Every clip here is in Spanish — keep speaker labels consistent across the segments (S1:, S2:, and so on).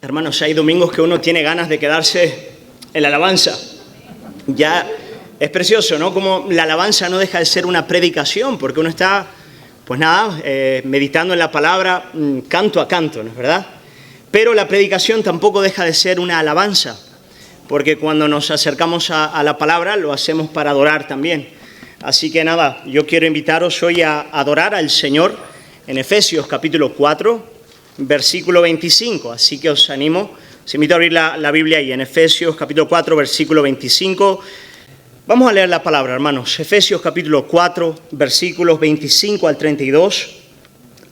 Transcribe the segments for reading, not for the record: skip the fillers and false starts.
S1: Hermanos, hay domingos que uno tiene ganas de quedarse en la alabanza. Ya es precioso, ¿no? Como la alabanza no deja de ser una predicación, porque uno está, meditando en la palabra canto a canto, ¿no es verdad? Pero la predicación tampoco deja de ser una alabanza, porque cuando nos acercamos a la palabra lo hacemos para adorar también. Así que nada, yo quiero invitaros hoy a adorar al Señor en Efesios capítulo 4, versículo 25. Así que os invito a abrir la Biblia ahí en Efesios capítulo 4, versículo 25. Vamos a leer la palabra, hermanos. Efesios capítulo 4, versículos 25 al 32.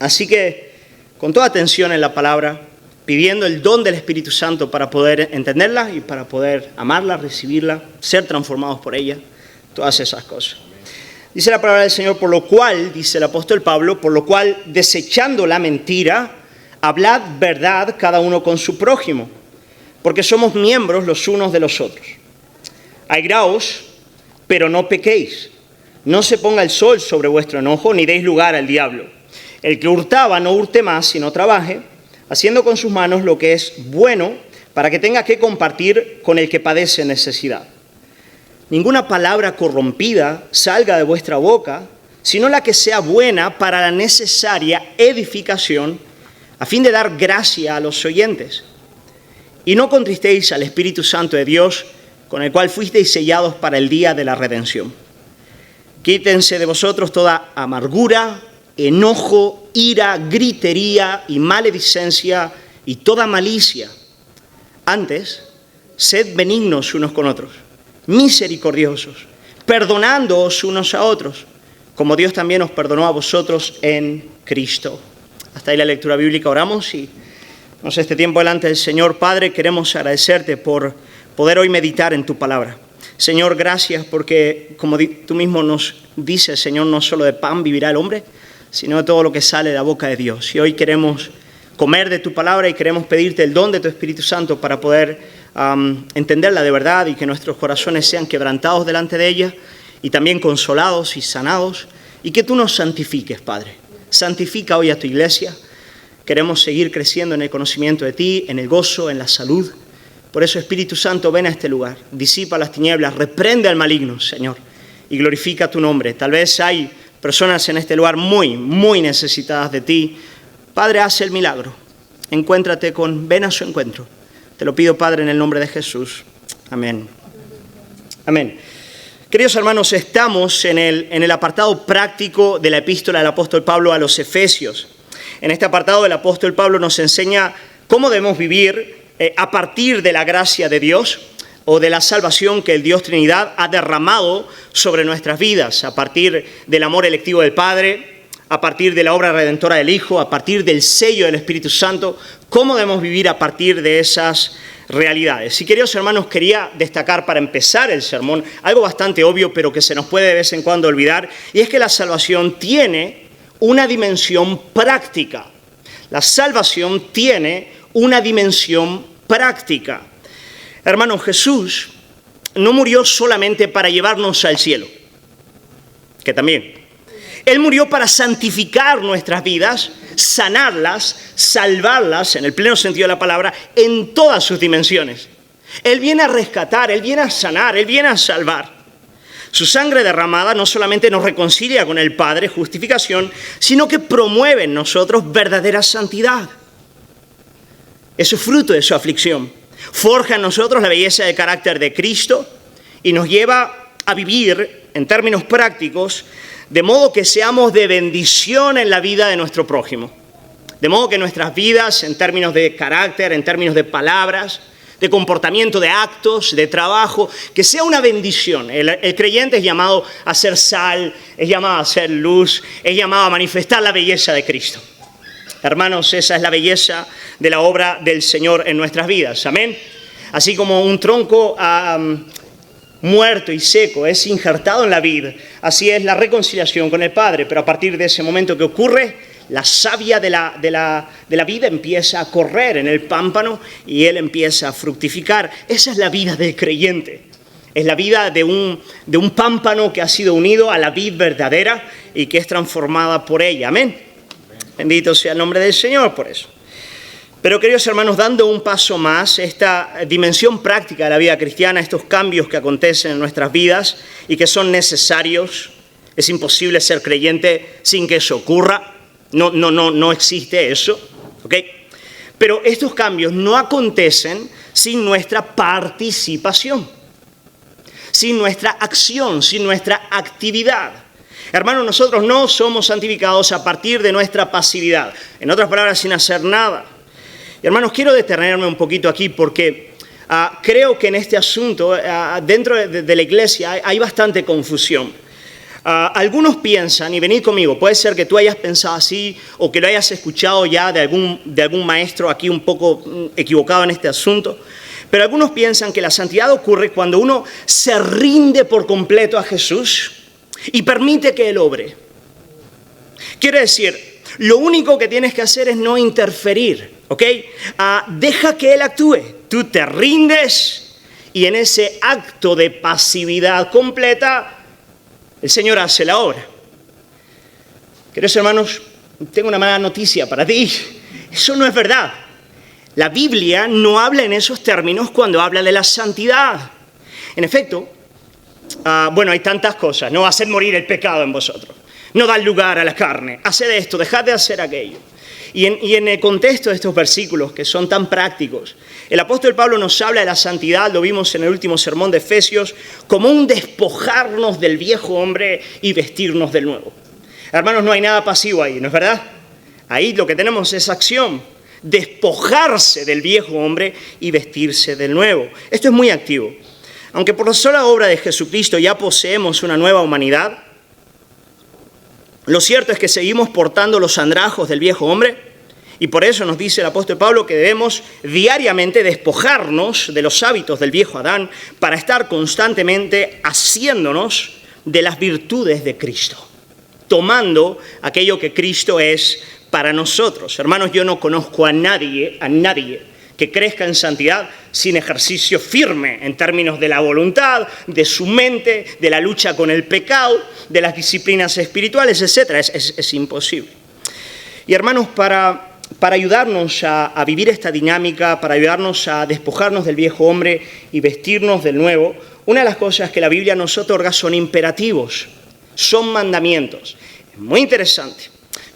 S1: Así que con toda atención en la palabra, pidiendo el don del Espíritu Santo para poder entenderla y para poder amarla, recibirla, ser transformados por ella, todas esas cosas. Dice la palabra del Señor, por lo cual, dice el apóstol Pablo, por lo cual, desechando la mentira, hablad verdad cada uno con su prójimo, porque somos miembros los unos de los otros. Airaos, pero no pequéis. No se ponga el sol sobre vuestro enojo, ni deis lugar al diablo. El que hurtaba no hurte más, sino trabaje, haciendo con sus manos lo que es bueno, para que tenga que compartir con el que padece necesidad. Ninguna palabra corrompida salga de vuestra boca, sino la que sea buena para la necesaria edificación, a fin de dar gracia a los oyentes. Y no contristéis al Espíritu Santo de Dios, con el cual fuisteis sellados para el día de la redención. Quítense de vosotros toda amargura, enojo, ira, gritería y maledicencia y toda malicia. Antes, sed benignos unos con otros, misericordiosos, perdonándoos unos a otros, como Dios también os perdonó a vosotros en Cristo. Hasta ahí la lectura bíblica. Oramos y este tiempo delante del Señor. Padre, queremos agradecerte por poder hoy meditar en tu palabra. Señor, gracias porque, como tú mismo nos dices, Señor, no solo de pan vivirá el hombre, sino de todo lo que sale de la boca de Dios. Y hoy queremos comer de tu palabra y queremos pedirte el don de tu Espíritu Santo para poder entenderla de verdad y que nuestros corazones sean quebrantados delante de ella y también consolados y sanados, y que tú nos santifiques, Padre. Santifica hoy a tu iglesia. Queremos seguir creciendo en el conocimiento de ti, en el gozo, en la salud. Por eso, Espíritu Santo, ven a este lugar, disipa las tinieblas, reprende al maligno, Señor, y glorifica tu nombre. Tal vez hay personas en este lugar muy, muy necesitadas de ti. Padre, haz el milagro. Ven a su encuentro. Te lo pido, Padre, en el nombre de Jesús. Amén. Amén. Queridos hermanos, estamos en el apartado práctico de la epístola del apóstol Pablo a los Efesios. En este apartado el apóstol Pablo nos enseña cómo debemos vivir a partir de la gracia de Dios o de la salvación que el Dios Trinidad ha derramado sobre nuestras vidas, a partir del amor electivo del Padre, a partir de la obra redentora del Hijo, a partir del sello del Espíritu Santo, cómo debemos vivir a partir de esas realidades. Y queridos hermanos, quería destacar para empezar el sermón algo bastante obvio, pero que se nos puede de vez en cuando olvidar, y es que la salvación tiene una dimensión práctica. La salvación tiene una dimensión práctica. Hermanos, Jesús no murió solamente para llevarnos al cielo, que también. Él murió para santificar nuestras vidas, sanarlas, salvarlas, en el pleno sentido de la palabra, en todas sus dimensiones. Él viene a rescatar, Él viene a sanar, Él viene a salvar. Su sangre derramada no solamente nos reconcilia con el Padre, justificación, sino que promueve en nosotros verdadera santidad. Eso es fruto de su aflicción. Forja en nosotros la belleza del carácter de Cristo y nos lleva a vivir, en términos prácticos, de modo que seamos de bendición en la vida de nuestro prójimo. De modo que nuestras vidas, en términos de carácter, en términos de palabras, de comportamiento, de actos, de trabajo, que sea una bendición. El creyente es llamado a ser sal, es llamado a ser luz, es llamado a manifestar la belleza de Cristo. Hermanos, esa es la belleza de la obra del Señor en nuestras vidas. Amén. Así como un tronco muerto y seco es injertado en la vid, así es la reconciliación con el Padre, pero a partir de ese momento que ocurre, la savia de la vida empieza a correr en el pámpano y él empieza a fructificar. Esa es la vida del creyente. Es la vida de un pámpano que ha sido unido a la vid verdadera y que es transformada por ella. Amén. Bendito sea el nombre del Señor por eso. Pero, queridos hermanos, dando un paso más, esta dimensión práctica de la vida cristiana, estos cambios que acontecen en nuestras vidas y que son necesarios, es imposible ser creyente sin que eso ocurra, no existe eso, ¿ok? Pero estos cambios no acontecen sin nuestra participación, sin nuestra acción, sin nuestra actividad. Hermanos, nosotros no somos santificados a partir de nuestra pasividad, en otras palabras, sin hacer nada. Y hermanos, quiero detenerme un poquito aquí porque creo que en este asunto, dentro de la iglesia, hay bastante confusión. Algunos piensan, y venid conmigo, puede ser que tú hayas pensado así o que lo hayas escuchado ya de algún maestro aquí un poco equivocado en este asunto, pero algunos piensan que la santidad ocurre cuando uno se rinde por completo a Jesús y permite que Él obre. Quiere decir, lo único que tienes que hacer es no interferir, ¿ok? Deja que Él actúe. Tú te rindes y en ese acto de pasividad completa, el Señor hace la obra. Queridos hermanos, tengo una mala noticia para ti. Eso no es verdad. La Biblia no habla en esos términos cuando habla de la santidad. En efecto, hay tantas cosas. No haced morir el pecado en vosotros. No dar lugar a la carne. Haced esto, dejad de hacer aquello. Y en el contexto de estos versículos que son tan prácticos, el apóstol Pablo nos habla de la santidad, lo vimos en el último sermón de Efesios, como un despojarnos del viejo hombre y vestirnos del nuevo. Hermanos, no hay nada pasivo ahí, ¿no es verdad? Ahí lo que tenemos es acción, despojarse del viejo hombre y vestirse del nuevo. Esto es muy activo. Aunque por la sola obra de Jesucristo ya poseemos una nueva humanidad, lo cierto es que seguimos portando los andrajos del viejo hombre y por eso nos dice el apóstol Pablo que debemos diariamente despojarnos de los hábitos del viejo Adán para estar constantemente haciéndonos de las virtudes de Cristo, tomando aquello que Cristo es para nosotros. Hermanos, yo no conozco a nadie que crezca en santidad sin ejercicio firme en términos de la voluntad, de su mente, de la lucha con el pecado, de las disciplinas espirituales, etc. Es imposible. Y hermanos, para ayudarnos a vivir esta dinámica, para ayudarnos a despojarnos del viejo hombre y vestirnos del nuevo, una de las cosas que la Biblia nos otorga son imperativos, son mandamientos. Es muy interesante.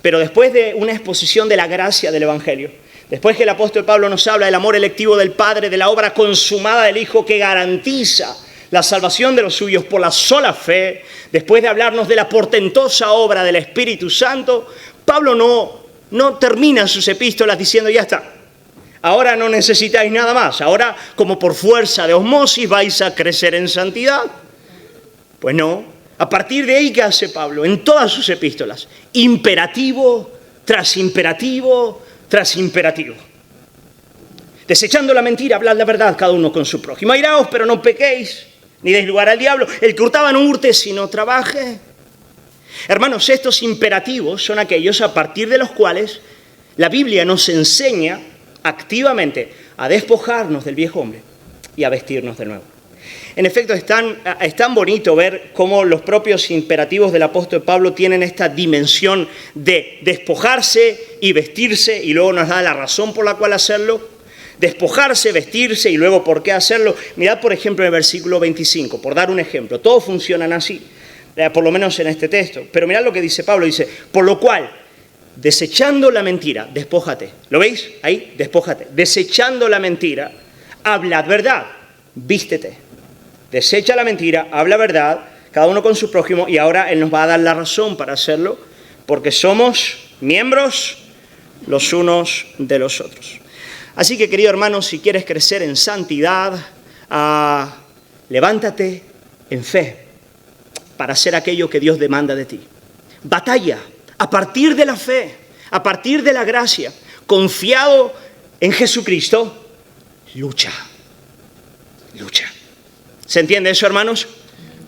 S1: Pero después de una exposición de la gracia del Evangelio, después que el apóstol Pablo nos habla del amor electivo del Padre, de la obra consumada del Hijo que garantiza la salvación de los suyos por la sola fe, después de hablarnos de la portentosa obra del Espíritu Santo, Pablo no termina sus epístolas diciendo ya está, ahora no necesitáis nada más, ahora como por fuerza de osmosis vais a crecer en santidad. Pues no. A partir de ahí, ¿qué hace Pablo? En todas sus epístolas, imperativo tras imperativo tras imperativo. Desechando la mentira, hablad la verdad cada uno con su prójimo. Airaos, pero no pequéis, ni deis lugar al diablo. El que hurtaba no hurte, sino trabaje. Hermanos, estos imperativos son aquellos a partir de los cuales la Biblia nos enseña activamente a despojarnos del viejo hombre y a vestirnos de nuevo. En efecto, es tan bonito ver cómo los propios imperativos del apóstol Pablo tienen esta dimensión de despojarse y vestirse, y luego nos da la razón por la cual hacerlo. Despojarse, vestirse y luego por qué hacerlo. Mirad, por ejemplo, en el versículo 25, por dar un ejemplo. Todos funcionan así, por lo menos en este texto. Pero mirad lo que dice Pablo, dice, por lo cual, desechando la mentira, despójate. ¿Lo veis? Ahí, despójate. Desechando la mentira, hablad verdad, vístete. Desecha la mentira, habla verdad, cada uno con su prójimo, y ahora Él nos va a dar la razón para hacerlo, porque somos miembros los unos de los otros. Así que, querido hermano, si quieres crecer en santidad, levántate en fe para hacer aquello que Dios demanda de ti. Batalla a partir de la fe, a partir de la gracia, confiado en Jesucristo, lucha. ¿Se entiende eso, hermanos?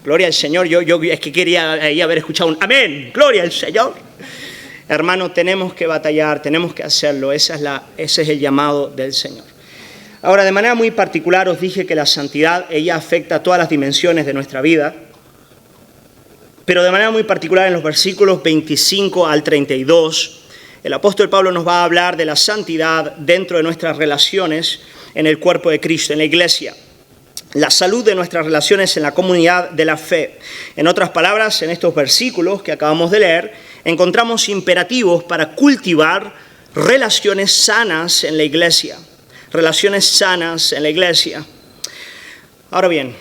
S1: Gloria al Señor. Yo es que quería ahí haber escuchado un amén. Gloria al Señor. Hermano, tenemos que batallar, tenemos que hacerlo. Ese es el llamado del Señor. Ahora, de manera muy particular, os dije que la santidad, ella afecta a todas las dimensiones de nuestra vida. Pero de manera muy particular, en los versículos 25 al 32, el apóstol Pablo nos va a hablar de la santidad dentro de nuestras relaciones en el cuerpo de Cristo, en la iglesia. La salud de nuestras relaciones en la comunidad de la fe. En otras palabras, en estos versículos que acabamos de leer, encontramos imperativos para cultivar relaciones sanas en la iglesia. Relaciones sanas en la iglesia. Ahora bien,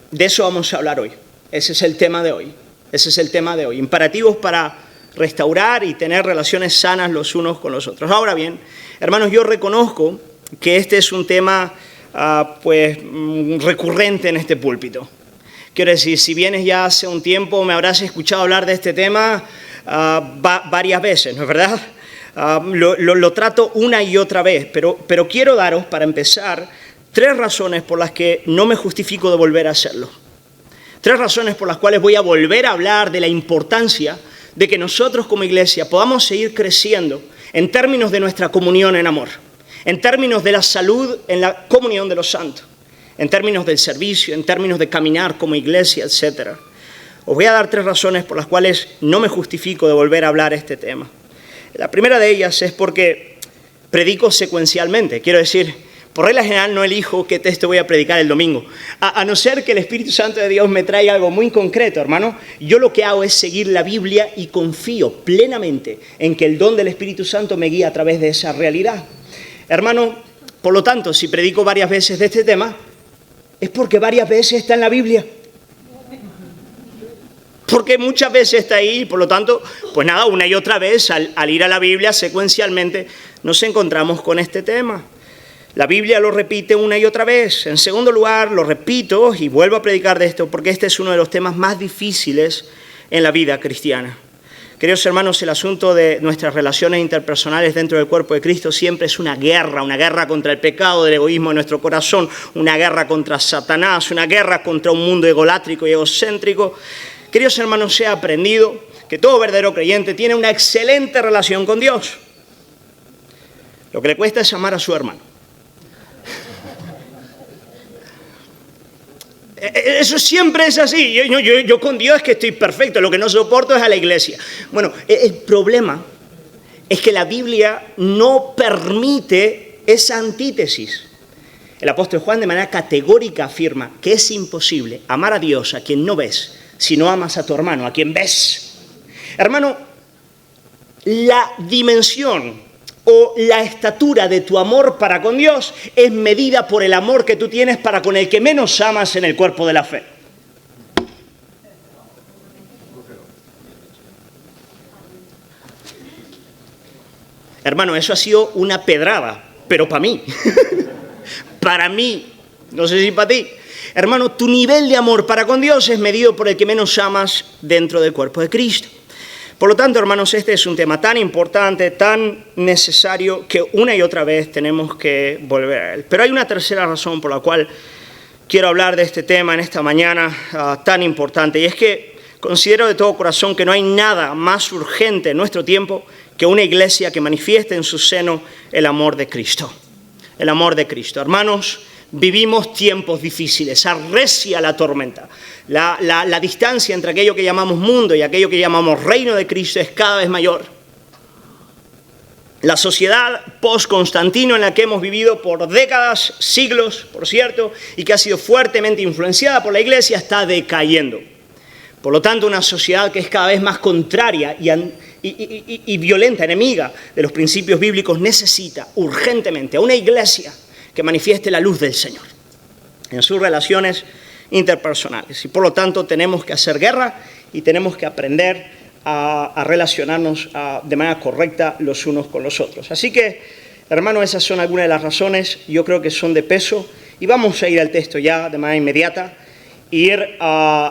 S1: de eso vamos a hablar hoy. Ese es el tema de hoy. Ese es el tema de hoy. Imperativos para restaurar y tener relaciones sanas los unos con los otros. Ahora bien, hermanos, yo reconozco que este es un tema recurrente en este púlpito. Quiero decir, si vienes ya hace un tiempo, me habrás escuchado hablar de este tema varias veces, ¿no es verdad? Lo trato una y otra vez, pero quiero daros, para empezar, 3 razones por las que no me justifico de volver a hacerlo. 3 razones por las cuales voy a volver a hablar de la importancia de que nosotros como iglesia podamos seguir creciendo en términos de nuestra comunión en amor, en términos de la salud en la comunión de los santos, en términos del servicio, en términos de caminar como iglesia, etc. Os voy a dar 3 razones por las cuales no me justifico de volver a hablar este tema. La primera de ellas es porque predico secuencialmente. Quiero decir, por regla general no elijo qué texto voy a predicar el domingo. A no ser que el Espíritu Santo de Dios me traiga algo muy concreto, hermano. Yo lo que hago es seguir la Biblia y confío plenamente en que el don del Espíritu Santo me guía a través de esa realidad. Hermano, por lo tanto, si predico varias veces de este tema, es porque varias veces está en la Biblia. Porque muchas veces está ahí, y por lo tanto, pues nada, una y otra vez, al ir a la Biblia secuencialmente, nos encontramos con este tema. La Biblia lo repite una y otra vez. En segundo lugar, lo repito y vuelvo a predicar de esto, porque este es uno de los temas más difíciles en la vida cristiana. Queridos hermanos, el asunto de nuestras relaciones interpersonales dentro del cuerpo de Cristo siempre es una guerra contra el pecado del egoísmo de nuestro corazón, una guerra contra Satanás, una guerra contra un mundo egolátrico y egocéntrico. Queridos hermanos, he aprendido que todo verdadero creyente tiene una excelente relación con Dios. Lo que le cuesta es amar a su hermano. Eso siempre es así. Yo con Dios es que estoy perfecto. Lo que no soporto es a la iglesia. Bueno, el problema es que la Biblia no permite esa antítesis. El apóstol Juan de manera categórica afirma que es imposible amar a Dios a quien no ves si no amas a tu hermano, a quien ves. Hermano, la dimensión o la estatura de tu amor para con Dios es medida por el amor que tú tienes para con el que menos amas en el cuerpo de la fe. Hermano, eso ha sido una pedrada, pero para mí. Para mí, no sé si para ti. Hermano, tu nivel de amor para con Dios es medido por el que menos amas dentro del cuerpo de Cristo. Por lo tanto, hermanos, este es un tema tan importante, tan necesario, que una y otra vez tenemos que volver a él. Pero hay una tercera razón por la cual quiero hablar de este tema en esta mañana tan importante, y es que considero de todo corazón que no hay nada más urgente en nuestro tiempo que una iglesia que manifieste en su seno el amor de Cristo. El amor de Cristo. Hermanos, vivimos tiempos difíciles, arrecia la tormenta. La distancia entre aquello que llamamos mundo y aquello que llamamos reino de Cristo es cada vez mayor. La sociedad post-Constantino en la que hemos vivido por décadas, siglos, por cierto, y que ha sido fuertemente influenciada por la Iglesia, está decayendo. Por lo tanto, una sociedad que es cada vez más contraria y violenta, enemiga de los principios bíblicos, necesita urgentemente a una iglesia que manifieste la luz del Señor en sus relaciones interpersonales. Y por lo tanto tenemos que hacer guerra y tenemos que aprender a relacionarnos de manera correcta los unos con los otros. Así que, hermano, esas son algunas de las razones, yo creo que son de peso, y vamos a ir al texto ya de manera inmediata, ir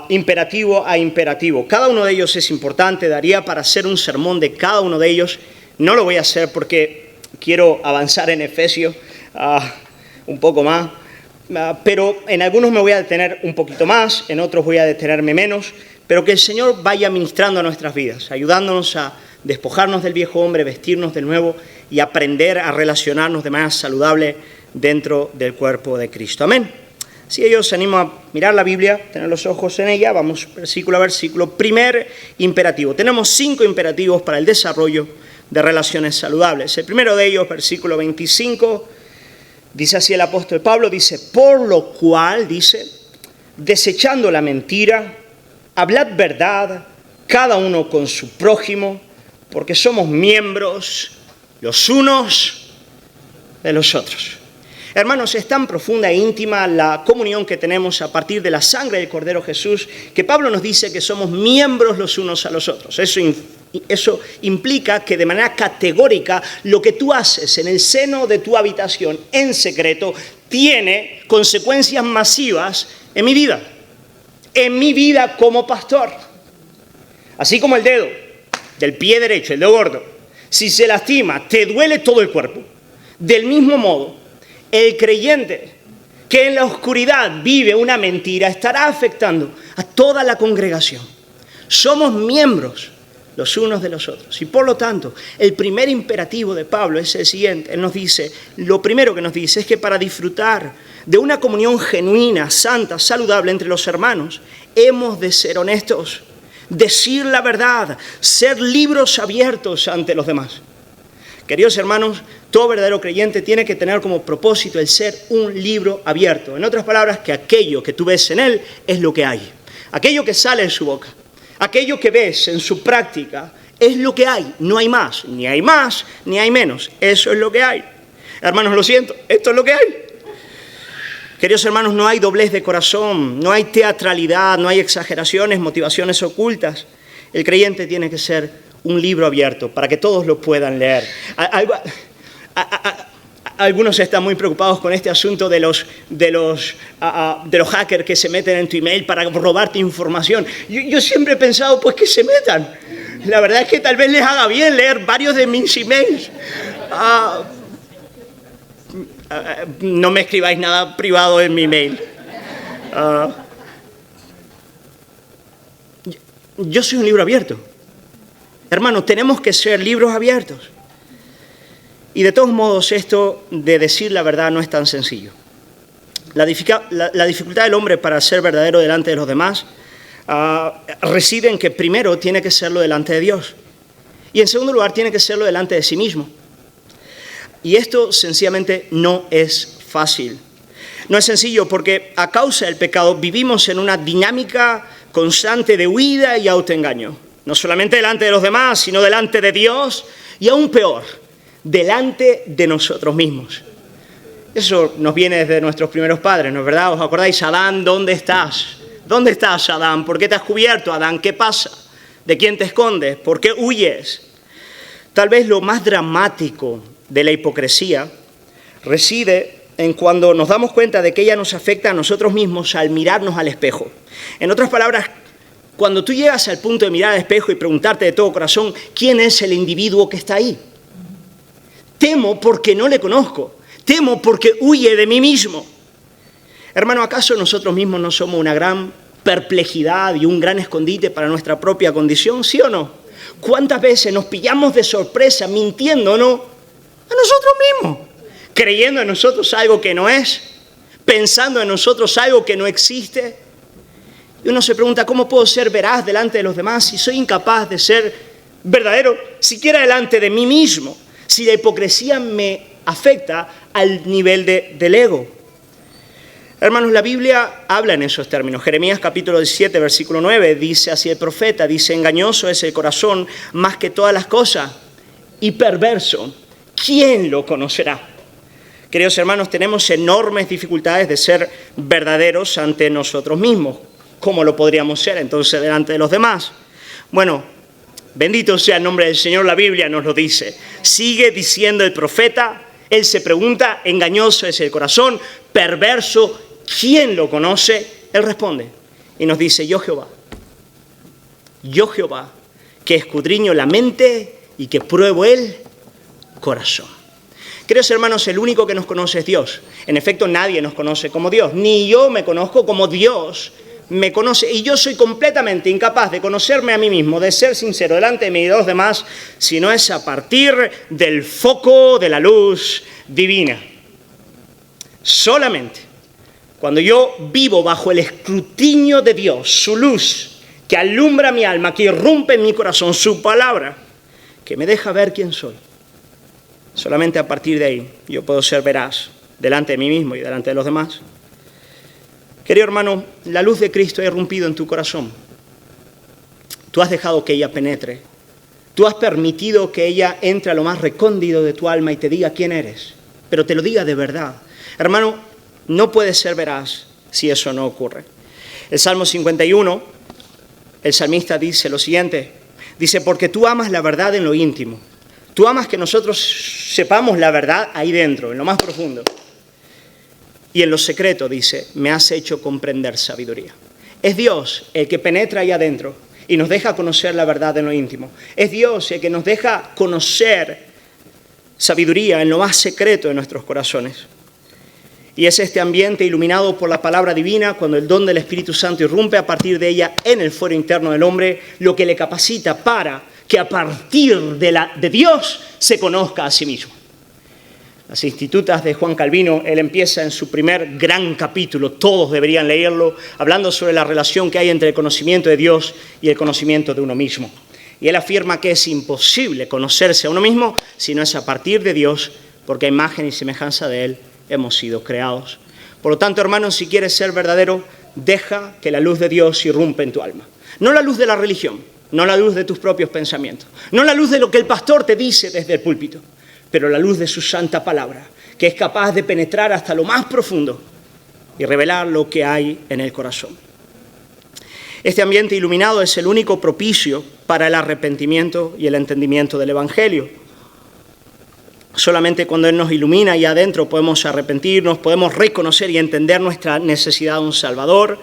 S1: imperativo a imperativo. Cada uno de ellos es importante, daría para hacer un sermón de cada uno de ellos. No lo voy a hacer porque quiero avanzar en Efesios un poco más, pero en algunos me voy a detener un poquito más, en otros voy a detenerme menos, pero que el Señor vaya ministrando a nuestras vidas, ayudándonos a despojarnos del viejo hombre, vestirnos de nuevo y aprender a relacionarnos de manera saludable dentro del cuerpo de Cristo. Amén. Si ellos se animan a mirar la Biblia, tener los ojos en ella, vamos versículo a versículo. Primer imperativo. Tenemos 5 imperativos para el desarrollo de relaciones saludables. El primero de ellos, versículo 25, dice así el apóstol Pablo, dice, por lo cual, dice, desechando la mentira, hablad verdad, cada uno con su prójimo, porque somos miembros los unos de los otros. Hermanos, es tan profunda e íntima la comunión que tenemos a partir de la sangre del Cordero Jesús, que Pablo nos dice que somos miembros los unos a los otros. Eso implica que de manera categórica lo que tú haces en el seno de tu habitación en secreto tiene consecuencias masivas en mi vida como pastor. Así como el dedo del pie derecho, el dedo gordo, si se lastima, te duele todo el cuerpo. Del mismo modo, el creyente que en la oscuridad vive una mentira estará afectando a toda la congregación. Somos miembros los unos de los otros. Y por lo tanto, el primer imperativo de Pablo es el siguiente. Él nos dice, lo primero que nos dice es que para disfrutar de una comunión genuina, santa, saludable entre los hermanos, hemos de ser honestos, decir la verdad, ser libros abiertos ante los demás. Queridos hermanos, todo verdadero creyente tiene que tener como propósito el ser un libro abierto. En otras palabras, que aquello que tú ves en él es lo que hay. Aquello que sale de su boca, aquello que ves en su práctica, es lo que hay. No hay más, ni hay menos. Eso es lo que hay. Hermanos, lo siento, esto es lo que hay. Queridos hermanos, no hay doblez de corazón, no hay teatralidad, no hay exageraciones, motivaciones ocultas. El creyente tiene que ser un libro abierto para que todos lo puedan leer. Algunos están muy preocupados con este asunto de los hackers que se meten en tu email para robarte información. Yo siempre he pensado, pues que se metan. La verdad es que tal vez les haga bien leer varios de mis emails. No me escribáis nada privado en mi email. Yo soy un libro abierto. Hermanos, tenemos que ser libros abiertos. Y de todos modos, esto de decir la verdad no es tan sencillo. La dificultad del hombre para ser verdadero delante de los demás reside en que primero tiene que serlo delante de Dios. Y en segundo lugar, tiene que serlo delante de sí mismo. Y esto sencillamente no es fácil. No es sencillo porque a causa del pecado vivimos en una dinámica constante de huida y autoengaño. No solamente delante de los demás, sino delante de Dios y aún peor, delante de nosotros mismos. Eso nos viene desde nuestros primeros padres, ¿no es verdad? ¿Os acordáis? Adán, ¿dónde estás? ¿Dónde estás, Adán? ¿Por qué te has cubierto, Adán? ¿Qué pasa? ¿De quién te escondes? ¿Por qué huyes? Tal vez lo más dramático de la hipocresía reside en cuando nos damos cuenta de que ella nos afecta a nosotros mismos al mirarnos al espejo. En otras palabras, cuando tú llegas al punto de mirar al espejo y preguntarte de todo corazón, ¿quién es el individuo que está ahí? Temo porque no le conozco. Temo porque huye de mí mismo. Hermano, ¿acaso nosotros mismos no somos una gran perplejidad y un gran escondite para nuestra propia condición? ¿Sí o no? ¿Cuántas veces nos pillamos de sorpresa mintiendo, no? A nosotros mismos. Creyendo en nosotros algo que no es. Pensando en nosotros algo que no existe. Y uno se pregunta, ¿cómo puedo ser veraz delante de los demás si soy incapaz de ser verdadero siquiera delante de mí mismo? Si la hipocresía me afecta al nivel del ego. Hermanos, la Biblia habla en esos términos. Jeremías capítulo 17, versículo 9, dice así el profeta, dice, engañoso es el corazón más que todas las cosas y perverso. ¿Quién lo conocerá? Queridos hermanos, tenemos enormes dificultades de ser verdaderos ante nosotros mismos. ¿Cómo lo podríamos ser entonces delante de los demás? Bueno, bendito sea el nombre del Señor, la Biblia nos lo dice. Sigue diciendo el profeta, él se pregunta, engañoso es el corazón, perverso, ¿quién lo conoce? Él responde y nos dice, yo Jehová, que escudriño la mente y que pruebo el corazón. Queridos hermanos, el único que nos conoce es Dios. En efecto, nadie nos conoce como Dios, ni yo me conozco como Dios me conoce, y yo soy completamente incapaz de conocerme a mí mismo, de ser sincero delante de mí y de los demás, si no es a partir del foco de la luz divina. Solamente cuando yo vivo bajo el escrutinio de Dios, su luz, que alumbra mi alma, que irrumpe en mi corazón, su palabra, que me deja ver quién soy. Solamente a partir de ahí yo puedo ser veraz delante de mí mismo y delante de los demás. Querido hermano, la luz de Cristo ha irrumpido en tu corazón. Tú has dejado que ella penetre. Tú has permitido que ella entre a lo más recóndito de tu alma y te diga quién eres, pero te lo diga de verdad. Hermano, no puedes ser veraz si eso no ocurre. El Salmo 51, el salmista dice lo siguiente, dice, porque tú amas la verdad en lo íntimo. Tú amas que nosotros sepamos la verdad ahí dentro, en lo más profundo. Y en lo secreto, dice, me has hecho comprender sabiduría. Es Dios el que penetra ahí adentro y nos deja conocer la verdad en lo íntimo. Es Dios el que nos deja conocer sabiduría en lo más secreto de nuestros corazones. Y es este ambiente iluminado por la palabra divina, cuando el don del Espíritu Santo irrumpe a partir de ella en el fuero interno del hombre, lo que le capacita para que a partir de Dios se conozca a sí mismo. Las Institutas de Juan Calvino, él empieza en su primer gran capítulo, todos deberían leerlo, hablando sobre la relación que hay entre el conocimiento de Dios y el conocimiento de uno mismo. Y él afirma que es imposible conocerse a uno mismo si no es a partir de Dios, porque a imagen y semejanza de Él hemos sido creados. Por lo tanto, hermanos, si quieres ser verdadero, deja que la luz de Dios irrumpa en tu alma. No la luz de la religión, no la luz de tus propios pensamientos, no la luz de lo que el pastor te dice desde el púlpito, pero la luz de su santa palabra, que es capaz de penetrar hasta lo más profundo y revelar lo que hay en el corazón. Este ambiente iluminado es el único propicio para el arrepentimiento y el entendimiento del Evangelio. Solamente cuando Él nos ilumina y adentro podemos arrepentirnos, podemos reconocer y entender nuestra necesidad de un Salvador,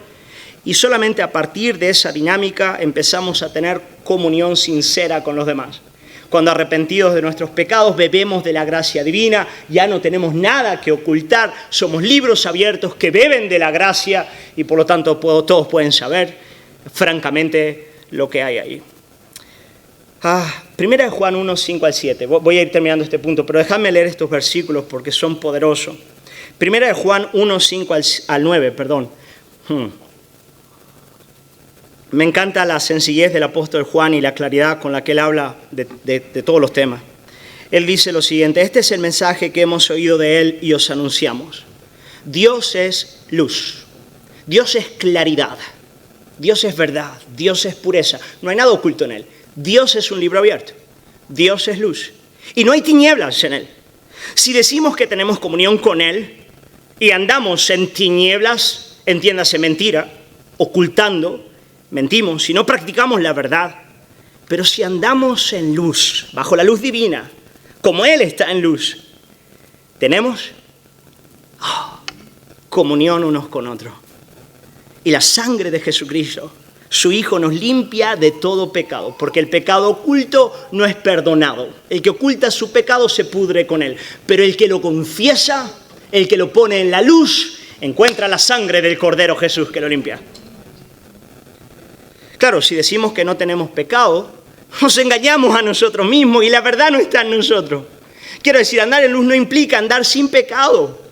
S1: y solamente a partir de esa dinámica empezamos a tener comunión sincera con los demás. Cuando arrepentidos de nuestros pecados bebemos de la gracia divina, ya no tenemos nada que ocultar, somos libros abiertos que beben de la gracia y por lo tanto todos pueden saber francamente lo que hay ahí. Primera de Juan 1, 5 al 7. Voy a ir terminando este punto, pero déjame leer estos versículos porque son poderosos. Primera de Juan 1, 5 al 9, perdón. Me encanta la sencillez del apóstol Juan y la claridad con la que él habla de todos los temas. Él dice lo siguiente, este es el mensaje que hemos oído de él y os anunciamos. Dios es luz, Dios es claridad, Dios es verdad, Dios es pureza. No hay nada oculto en él. Dios es un libro abierto, Dios es luz y no hay tinieblas en él. Si decimos que tenemos comunión con él y andamos en tinieblas, entiéndase mentira, ocultando, mentimos, si no practicamos la verdad. Pero si andamos en luz, bajo la luz divina, como Él está en luz, tenemos comunión unos con otros. Y la sangre de Jesucristo, su Hijo, nos limpia de todo pecado, porque el pecado oculto no es perdonado. El que oculta su pecado se pudre con él, pero el que lo confiesa, el que lo pone en la luz, encuentra la sangre del Cordero Jesús que lo limpia. Claro, si decimos que no tenemos pecado, nos engañamos a nosotros mismos y la verdad no está en nosotros. Quiero decir, andar en luz no implica andar sin pecado.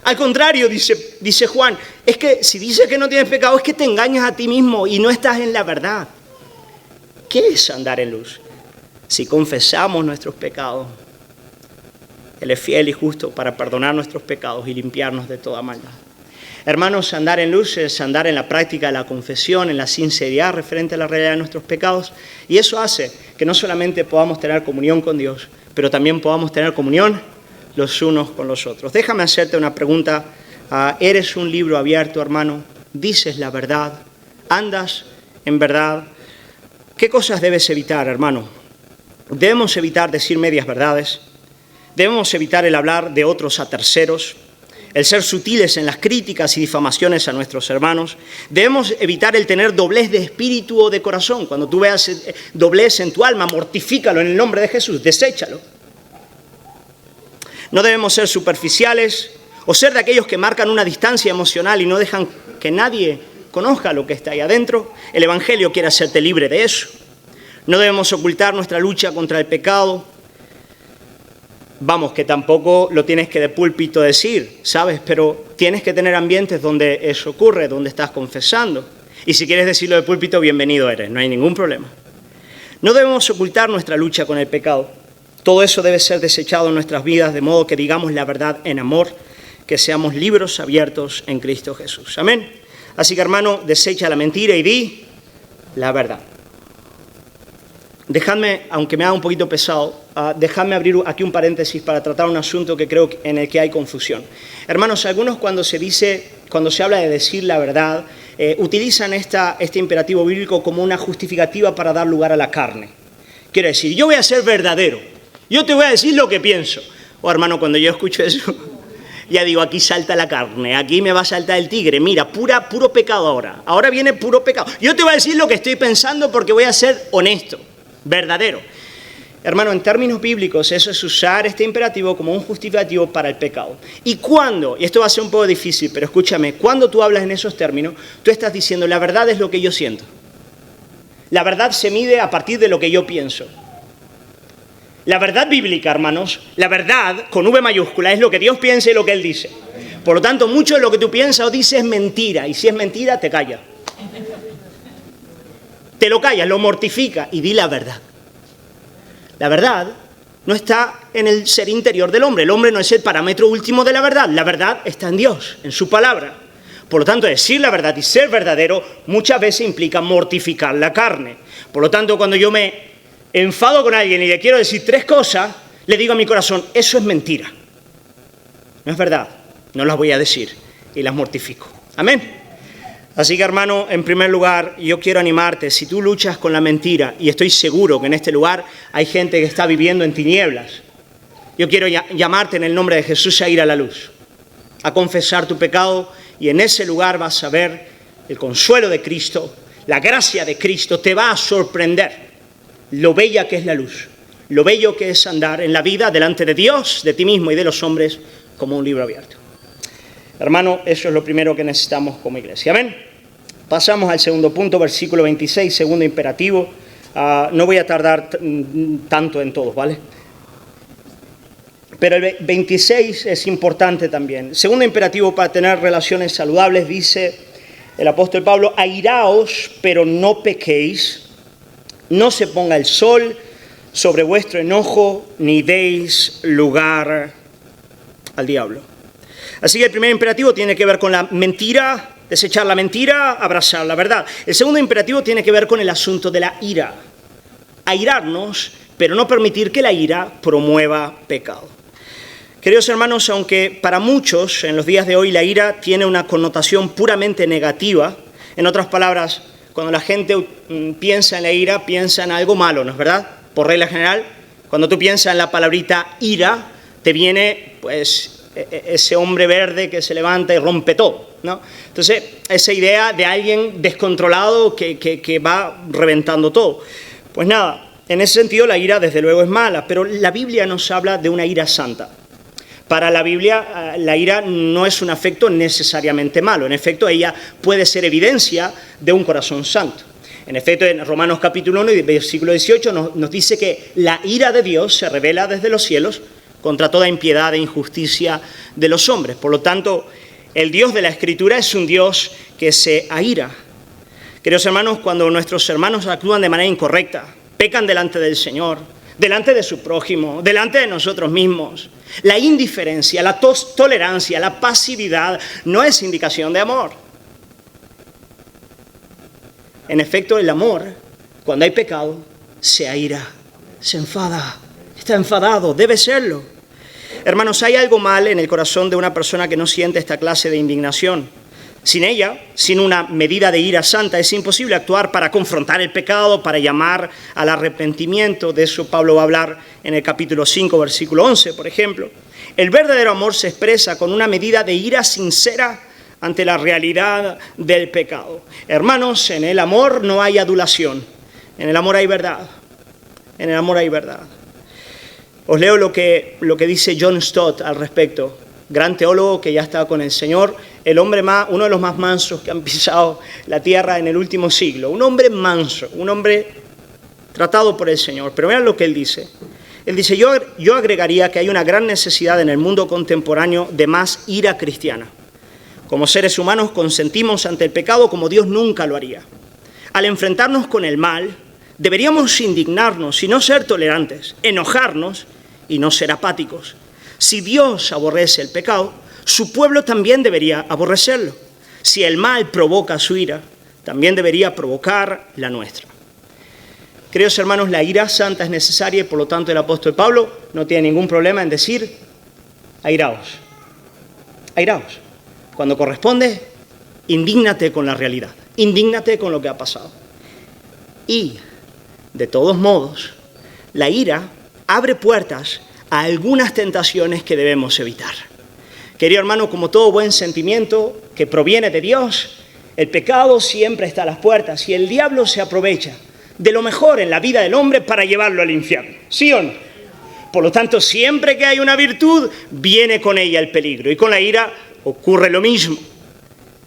S1: Al contrario, dice Juan, es que si dices que no tienes pecado es que te engañas a ti mismo y no estás en la verdad. ¿Qué es andar en luz? Si confesamos nuestros pecados, Él es fiel y justo para perdonar nuestros pecados y limpiarnos de toda maldad. Hermanos, andar en luz es andar en la práctica de la confesión, en la sinceridad referente a la realidad de nuestros pecados. Y eso hace que no solamente podamos tener comunión con Dios, pero también podamos tener comunión los unos con los otros. Déjame hacerte una pregunta. ¿Eres un libro abierto, hermano? ¿Dices la verdad? ¿Andas en verdad? ¿Qué cosas debes evitar, hermano? Debemos evitar decir medias verdades. Debemos evitar el hablar de otros a terceros. El ser sutiles en las críticas y difamaciones a nuestros hermanos. Debemos evitar el tener doblez de espíritu o de corazón. Cuando tú veas doblez en tu alma, mortifícalo en el nombre de Jesús, deséchalo. No debemos ser superficiales o ser de aquellos que marcan una distancia emocional y no dejan que nadie conozca lo que está ahí adentro. El Evangelio quiere hacerte libre de eso. No debemos ocultar nuestra lucha contra el pecado. Vamos, que tampoco lo tienes que de púlpito decir, ¿sabes? Pero tienes que tener ambientes donde eso ocurre, donde estás confesando. Y si quieres decirlo de púlpito, bienvenido eres, no hay ningún problema. No debemos ocultar nuestra lucha con el pecado. Todo eso debe ser desechado en nuestras vidas, de modo que digamos la verdad en amor, que seamos libros abiertos en Cristo Jesús. Amén. Así que, hermano, desecha la mentira y di la verdad. Dejadme, aunque me haga un poquito pesado, dejadme abrir aquí un paréntesis para tratar un asunto que creo en el que hay confusión. Hermanos, algunos cuando se habla de decir la verdad, utilizan este imperativo bíblico como una justificativa para dar lugar a la carne. Quiere decir, yo voy a ser verdadero, yo te voy a decir lo que pienso. Hermano, cuando yo escucho eso, ya digo, aquí salta la carne, aquí me va a saltar el tigre. Mira, puro pecado ahora. Ahora viene puro pecado. Yo te voy a decir lo que estoy pensando porque voy a ser honesto, verdadero. Hermano, en términos bíblicos, eso es usar este imperativo como un justificativo para el pecado. Y esto va a ser un poco difícil, pero escúchame, cuando tú hablas en esos términos, tú estás diciendo, la verdad es lo que yo siento. La verdad se mide a partir de lo que yo pienso. La verdad bíblica, hermanos, la verdad con V mayúscula es lo que Dios piensa y lo que Él dice. Por lo tanto, mucho de lo que tú piensas o dices es mentira. Y si es mentira, te callas. Te lo callas, lo mortifica y di la verdad. La verdad no está en el ser interior del hombre. El hombre no es el parámetro último de la verdad. La verdad está en Dios, en su palabra. Por lo tanto, decir la verdad y ser verdadero muchas veces implica mortificar la carne. Por lo tanto, cuando yo me enfado con alguien y le quiero decir 3 cosas, le digo a mi corazón, eso es mentira. No es verdad, no las voy a decir y las mortifico. Amén. Así que, hermano, en primer lugar, yo quiero animarte, si tú luchas con la mentira, y estoy seguro que en este lugar hay gente que está viviendo en tinieblas, yo quiero llamarte en el nombre de Jesús a ir a la luz, a confesar tu pecado, y en ese lugar vas a ver el consuelo de Cristo, la gracia de Cristo, te va a sorprender lo bella que es la luz, lo bello que es andar en la vida delante de Dios, de ti mismo y de los hombres como un libro abierto. Hermano, eso es lo primero que necesitamos como iglesia. Amén. Pasamos al segundo punto, versículo 26, segundo imperativo. No voy a tardar tanto en todos, ¿vale? Pero el 26 es importante también. Segundo imperativo para tener relaciones saludables, dice el apóstol Pablo, airaos, pero no pequéis, no se ponga el sol sobre vuestro enojo, ni deis lugar al diablo. Así que el primer imperativo tiene que ver con la mentira, desechar la mentira, abrazar la verdad. El segundo imperativo tiene que ver con el asunto de la ira. Airarnos, pero no permitir que la ira promueva pecado. Queridos hermanos, aunque para muchos en los días de hoy la ira tiene una connotación puramente negativa, en otras palabras, cuando la gente piensa en la ira, piensa en algo malo, ¿no es verdad? Por regla general, cuando tú piensas en la palabrita ira, te viene pues ese hombre verde que se levanta y rompe todo, ¿no? Entonces, esa idea de alguien descontrolado que va reventando todo. Pues nada, en ese sentido la ira desde luego es mala, pero la Biblia nos habla de una ira santa. Para la Biblia, la ira no es un afecto necesariamente malo. En efecto, ella puede ser evidencia de un corazón santo. En efecto, en Romanos capítulo 1, versículo 18, nos dice que la ira de Dios se revela desde los cielos contra toda impiedad e injusticia de los hombres. Por lo tanto, el Dios de la Escritura es un Dios que se aira. Queridos hermanos, cuando nuestros hermanos actúan de manera incorrecta, pecan delante del Señor, delante de su prójimo, delante de nosotros mismos, la indiferencia, la tolerancia, la pasividad no es indicación de amor. En efecto, el amor, cuando hay pecado, se aira, se enfada, está enfadado, debe serlo. Hermanos, hay algo mal en el corazón de una persona que no siente esta clase de indignación. Sin ella, sin una medida de ira santa, es imposible actuar para confrontar el pecado, para llamar al arrepentimiento. De eso Pablo va a hablar en el capítulo 5, versículo 11, por ejemplo. El verdadero amor se expresa con una medida de ira sincera ante la realidad del pecado. Hermanos, en el amor no hay adulación, en el amor hay verdad, en el amor hay verdad. Os leo lo que dice John Stott al respecto, gran teólogo que ya está con el Señor, uno de los más mansos que han pisado la tierra en el último siglo, un hombre manso, un hombre tratado por el Señor. Pero vean lo que él dice. Él dice, yo agregaría que hay una gran necesidad en el mundo contemporáneo de más ira cristiana. Como seres humanos consentimos ante el pecado como Dios nunca lo haría. Al enfrentarnos con el mal, Deberíamos indignarnos y no ser tolerantes, enojarnos y no ser apáticos. Si Dios aborrece el pecado, su pueblo también debería aborrecerlo. Si el mal provoca su ira, también debería provocar la nuestra. Queridos hermanos, la ira santa es necesaria y por lo tanto el apóstol Pablo no tiene ningún problema en decir, airaos. Airaos. Cuando corresponde, indígnate con la realidad, indígnate con lo que ha pasado. Y, de todos modos, la ira abre puertas a algunas tentaciones que debemos evitar. Querido hermano, como todo buen sentimiento que proviene de Dios, el pecado siempre está a las puertas y el diablo se aprovecha de lo mejor en la vida del hombre para llevarlo al infierno. ¿Sí o no? Por lo tanto, siempre que hay una virtud, viene con ella el peligro. Y con la ira ocurre lo mismo.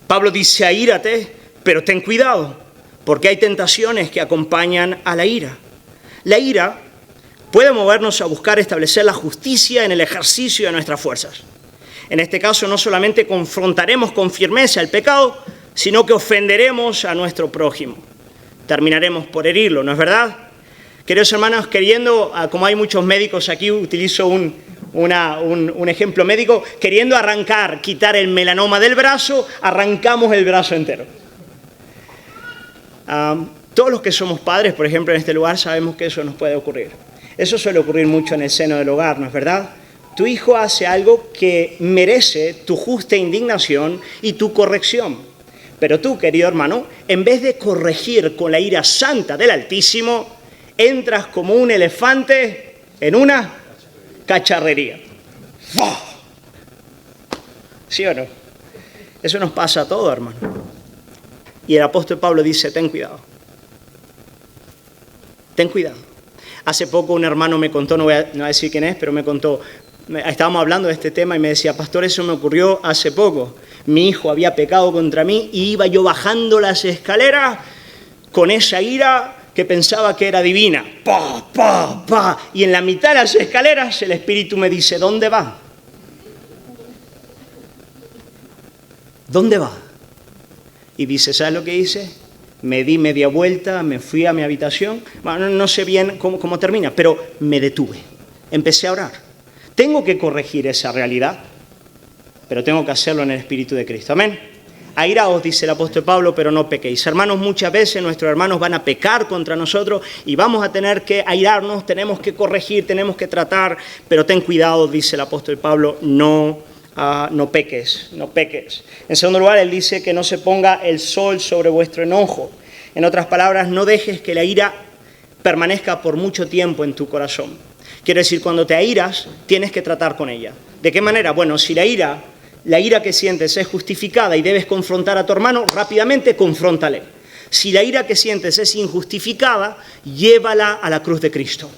S1: Pablo dice, aírate, pero ten cuidado, porque hay tentaciones que acompañan a la ira. La ira puede movernos a buscar establecer la justicia en el ejercicio de nuestras fuerzas. En este caso, no solamente confrontaremos con firmeza el pecado, sino que ofenderemos a nuestro prójimo. Terminaremos por herirlo, ¿no es verdad? Queridos hermanos, como hay muchos médicos aquí, utilizo un ejemplo médico, queriendo quitar el melanoma del brazo, arrancamos el brazo entero. Todos los que somos padres, por ejemplo, en este lugar, sabemos que eso nos puede ocurrir. Eso suele ocurrir mucho en el seno del hogar, ¿no es verdad? Tu hijo hace algo que merece tu justa indignación y tu corrección. Pero tú, querido hermano, en vez de corregir con la ira santa del Altísimo, entras como un elefante en una cacharrería. ¿Sí o no? Eso nos pasa a todos, hermano. Y el apóstol Pablo dice, ten cuidado. Ten cuidado. Hace poco un hermano me contó, no voy a decir quién es, pero me contó, estábamos hablando de este tema y me decía, pastor, eso me ocurrió hace poco. Mi hijo había pecado contra mí y iba yo bajando las escaleras con esa ira que pensaba que era divina. ¡Pa, pa, pa! Y en la mitad de las escaleras el Espíritu me dice, ¿dónde va? ¿Dónde va? Y dice, ¿sabes lo que hice? Me di media vuelta, me fui a mi habitación. Bueno, no sé bien cómo termina, pero me detuve. Empecé a orar. Tengo que corregir esa realidad, pero tengo que hacerlo en el Espíritu de Cristo. Amén. Airaos, dice el apóstol Pablo, pero no pequéis. Hermanos, muchas veces nuestros hermanos van a pecar contra nosotros y vamos a tener que airarnos, tenemos que corregir, tenemos que tratar, pero ten cuidado, dice el apóstol Pablo, no peques, no peques. En segundo lugar, él dice que no se ponga el sol sobre vuestro enojo. En otras palabras, no dejes que la ira permanezca por mucho tiempo en tu corazón. Quiero decir, cuando te airas, tienes que tratar con ella. ¿De qué manera? Bueno, si la ira que sientes es justificada y debes confrontar a tu hermano, rápidamente confróntale. Si la ira que sientes es injustificada, llévala a la cruz de Cristo.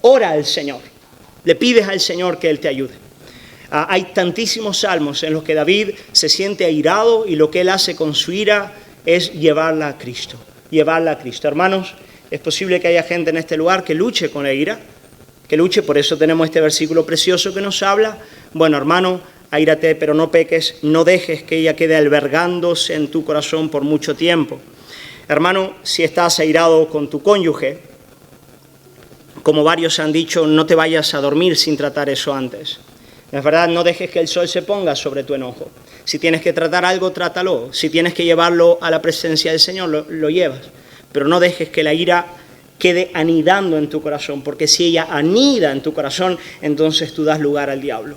S1: Ora al Señor. Le pides al Señor que Él te ayude. Hay tantísimos salmos en los que David se siente airado y lo que él hace con su ira es llevarla a Cristo. Llevarla a Cristo. Hermanos, es posible que haya gente en este lugar que luche con la ira, que luche, por eso tenemos este versículo precioso que nos habla. Bueno, hermano, aírate, pero no peques, no dejes que ella quede albergándose en tu corazón por mucho tiempo. Hermano, si estás airado con tu cónyuge, como varios han dicho, no te vayas a dormir sin tratar eso antes. Es verdad, no dejes que el sol se ponga sobre tu enojo. Si tienes que tratar algo, trátalo. Si tienes que llevarlo a la presencia del Señor, lo llevas. Pero no dejes que la ira quede anidando en tu corazón, porque si ella anida en tu corazón, entonces tú das lugar al diablo.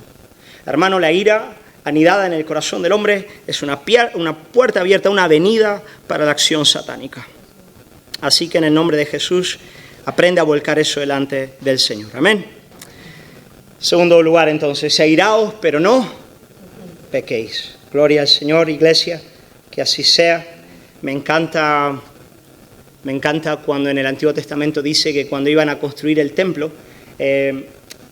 S1: Hermano, la ira anidada en el corazón del hombre es una puerta abierta, una avenida para la acción satánica. Así que en el nombre de Jesús, aprende a volcar eso delante del Señor. Amén. Segundo lugar, entonces, airaos, pero no pequéis. Gloria al Señor, iglesia, que así sea. Me encanta cuando en el Antiguo Testamento dice que cuando iban a construir el templo,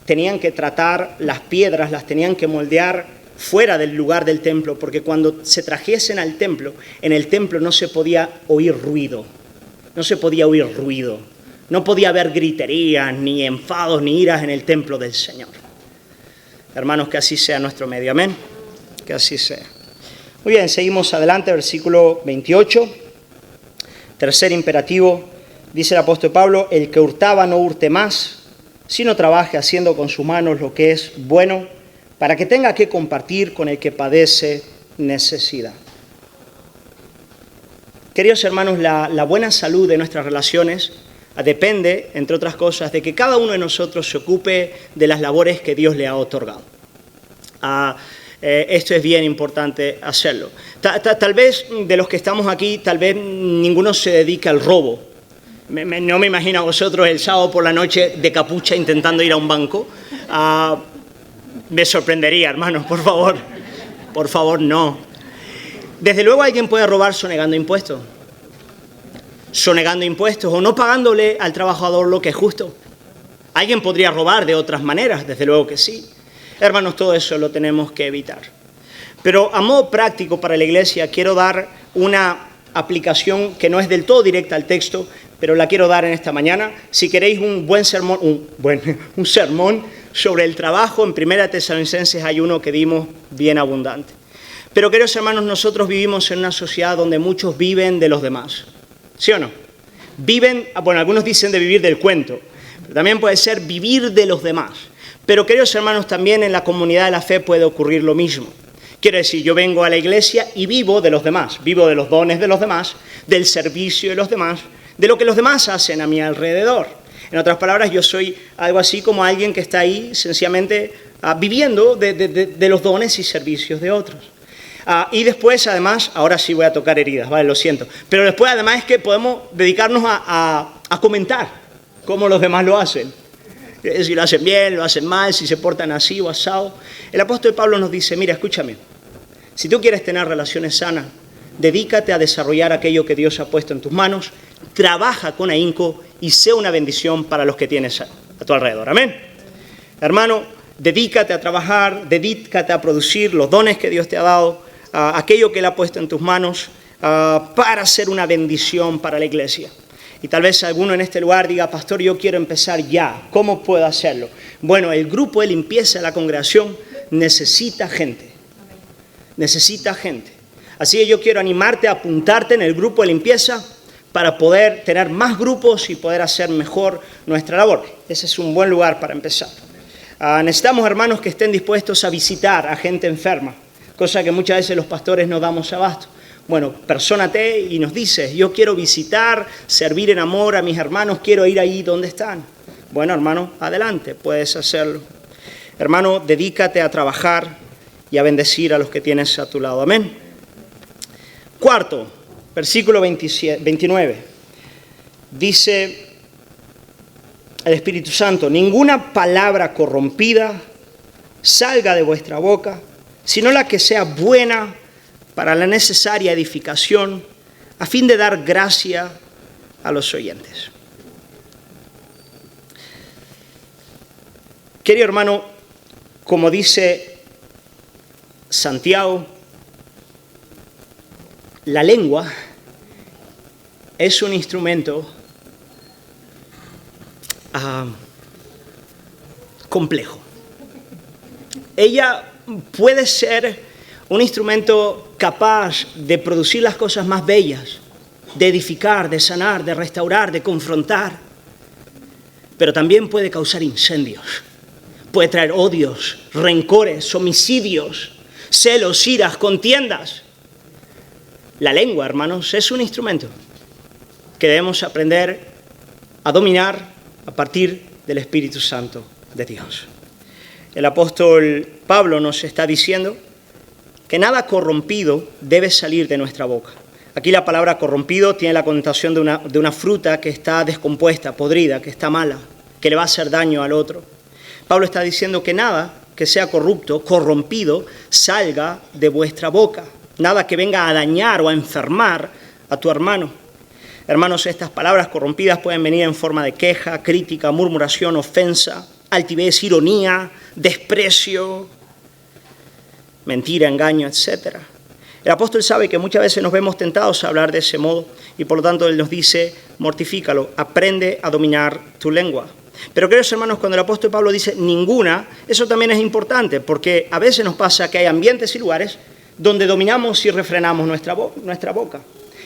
S1: tenían que tratar las piedras, las tenían que moldear fuera del lugar del templo, porque cuando se trajesen al templo, en el templo no se podía oír ruido. No se podía oír ruido. No podía haber griterías, ni enfados, ni iras en el templo del Señor. Hermanos, que así sea nuestro medio. Amén. Que así sea. Muy bien, seguimos adelante, versículo 28. Tercer imperativo, Dice el apóstol Pablo, el que hurtaba no hurte más, sino trabaje haciendo con sus manos lo que es bueno, para que tenga que compartir con el que padece necesidad. Queridos hermanos, la buena salud de nuestras relaciones depende, entre otras cosas, de que cada uno de nosotros se ocupe de las labores que Dios le ha otorgado. Esto es bien importante hacerlo. Tal vez de los que estamos aquí, tal vez ninguno se dedica al robo. No me imagino a vosotros el sábado por la noche de capucha intentando ir a un banco. Me sorprendería, hermanos, por favor. Por favor, no. Desde luego alguien puede robar sonegando impuestos. Sonegando impuestos o no pagándole al trabajador lo que es justo. Alguien podría robar de otras maneras, desde luego que sí. Hermanos, todo eso lo tenemos que evitar. Pero a modo práctico para la iglesia quiero dar una aplicación que no es del todo directa al texto, pero la quiero dar en esta mañana. Si queréis un sermón sobre el trabajo, en 1 Tesalonicenses hay uno que dimos bien abundante. Pero queridos hermanos, nosotros vivimos en una sociedad donde muchos viven de los demás. ¿Sí o no? Viven, bueno, algunos dicen de vivir del cuento, pero también puede ser vivir de los demás. Pero queridos hermanos, también en la comunidad de la fe puede ocurrir lo mismo. Quiero decir, yo vengo a la iglesia y vivo de los demás, vivo de los dones de los demás, del servicio de los demás, de lo que los demás hacen a mi alrededor. En otras palabras, yo soy algo así como alguien que está ahí sencillamente viviendo de los dones y servicios de otros. Y después, además, ahora sí voy a tocar heridas, ¿vale? Lo siento. Pero después, además, es que podemos dedicarnos a comentar cómo los demás lo hacen. Si lo hacen bien, lo hacen mal, si se portan así o asado. El apóstol Pablo nos dice, mira, escúchame, si tú quieres tener relaciones sanas, dedícate a desarrollar aquello que Dios ha puesto en tus manos, trabaja con ahínco y sé una bendición para los que tienes a tu alrededor. Amén. Hermano, dedícate a trabajar, dedícate a producir los dones que Dios te ha dado, aquello que Él ha puesto en tus manos para ser una bendición para la iglesia. Y tal vez alguno en este lugar diga, pastor, yo quiero empezar ya, ¿cómo puedo hacerlo? Bueno, el grupo de limpieza de la congregación necesita gente, necesita gente. Así que yo quiero animarte a apuntarte en el grupo de limpieza para poder tener más grupos y poder hacer mejor nuestra labor. Ese es un buen lugar para empezar. Necesitamos hermanos que estén dispuestos a visitar a gente enferma, cosa que muchas veces los pastores no damos abasto. Bueno, persónate y nos dices, yo quiero visitar, servir en amor a mis hermanos, quiero ir ahí donde están. Bueno, hermano, adelante, puedes hacerlo. Hermano, dedícate a trabajar y a bendecir a los que tienes a tu lado. Amén. Cuarto, versículo 29. Dice el Espíritu Santo, ninguna palabra corrompida salga de vuestra boca, sino la que sea buena para la necesaria edificación, a fin de dar gracia a los oyentes. Querido hermano, como dice Santiago, la lengua es un instrumento complejo. Ella puede ser un instrumento capaz de producir las cosas más bellas, de edificar, de sanar, de restaurar, de confrontar, pero también puede causar incendios, puede traer odios, rencores, homicidios, celos, iras, contiendas. La lengua, hermanos, es un instrumento que debemos aprender a dominar a partir del Espíritu Santo de Dios. El apóstol Pablo nos está diciendo que nada corrompido debe salir de nuestra boca. Aquí la palabra corrompido tiene la connotación de una fruta que está descompuesta, podrida, que está mala, que le va a hacer daño al otro. Pablo está diciendo que nada que sea corrupto, corrompido, salga de vuestra boca. Nada que venga a dañar o a enfermar a tu hermano. Hermanos, estas palabras corrompidas pueden venir en forma de queja, crítica, murmuración, ofensa, altivez, ironía, desprecio, mentira, engaño, etc. El apóstol sabe que muchas veces nos vemos tentados a hablar de ese modo y por lo tanto él nos dice, mortifícalo, aprende a dominar tu lengua. Pero queridos hermanos, cuando el apóstol Pablo dice ninguna, eso también es importante porque a veces nos pasa que hay ambientes y lugares donde dominamos y refrenamos nuestra boca.